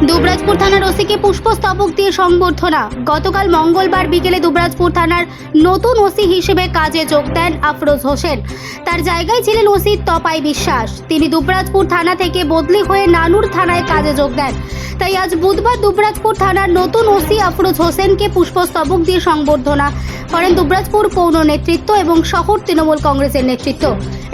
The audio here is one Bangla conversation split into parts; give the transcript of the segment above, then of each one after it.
দুবরাজপুর থানার ওসিকে পুষ্পস্তবক দিয়ে সংবর্ধনা। গতকাল মঙ্গলবার বিকেলে দুবরাজপুর থানার নতুন ওসি হিসেবে কাজে যোগ দেন আফরোজ হোসেন। তার জায়গায় ছিলেন ওসি তপাই বিশ্বাস। তিনি দুবরাজপুর থানা থেকে বদলি হয়ে নানুর থানায় কাজে যোগ দেন। তাই আজ বুধবার দুবরাজপুর থানার নতুন ওসি আফরোজ হোসেনকে পুষ্পস্তবক দিয়ে সংবর্ধনা করেন দুবরাজপুর পৌর নেতৃত্ব এবং শহর তৃণমূল কংগ্রেসের নেতৃত্ব।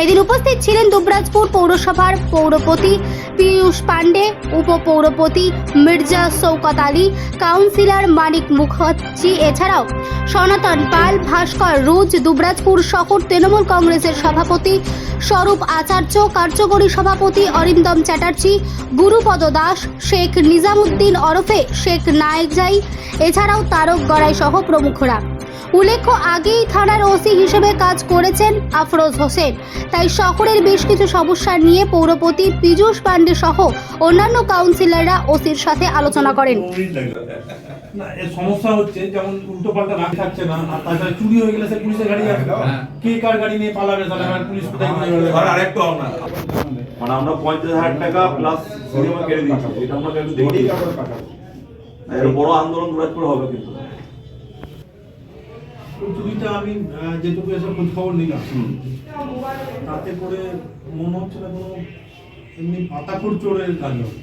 এদিন উপস্থিত ছিলেন দুবরাজপুর পৌরসভার পৌরপতি পীযূষ পাণ্ডে, উপপৌরপতি মির্জা শওকত আলী, কাউন্সিলর মানিক মুখার্জি, এছাড়াও সনাতন পাল, ভাস্কর রুজ, দুবরাজপুর শহর তৃণমূল কংগ্রেসের সভাপতি স্বরূপ আচার্য, কার্যকরী সভাপতি অরিন্দম চ্যাটার্জি, গুরুপদ দাস, শেখ নিজামুদ্দিন ওরফে শেখ নায়েকজাই, এছাড়াও তারক গড়াই সহ প্রমুখরা। উল্লেখ্য, আগেই থানার ওসি হিসেবে কাজ করেছেন আফরোজ হোসেন। তাই শহরের বেশ কিছু সমস্যা নিয়ে পৌরপতি পীযূষ পাণ্ডে সহ অন্যান্য কাউন্সিলররা ওসির সাথে আলোচনা করেন। না, এর সমস্যা হচ্ছে যেমন উল্টো পাল্টা রাখ থাকছে না, আর তাছাড়া চুরি হয়ে গেলে সে পুলিশের গাড়ি আসবে, কে কার গাড়ি নিয়ে পালাবে, তাহলে আমার পুলিশ কোথায় নিয়ে যাবে? আর আরেকটু আমরা মানে আমরা 50,000 টাকা প্লাস সিনেমা কেটে দিচ্ছি, এটা আমরা একটু দেখি। এর বড় আন্দোলন দুবরাজপুর হবে কিন্তু চুরিটা আমি যেটুকু এসব খোঁজ খবর নিলাম, তাতে করে মনে হচ্ছে না কোনো এমনি পাতাখোর চোরের কাজ হবে।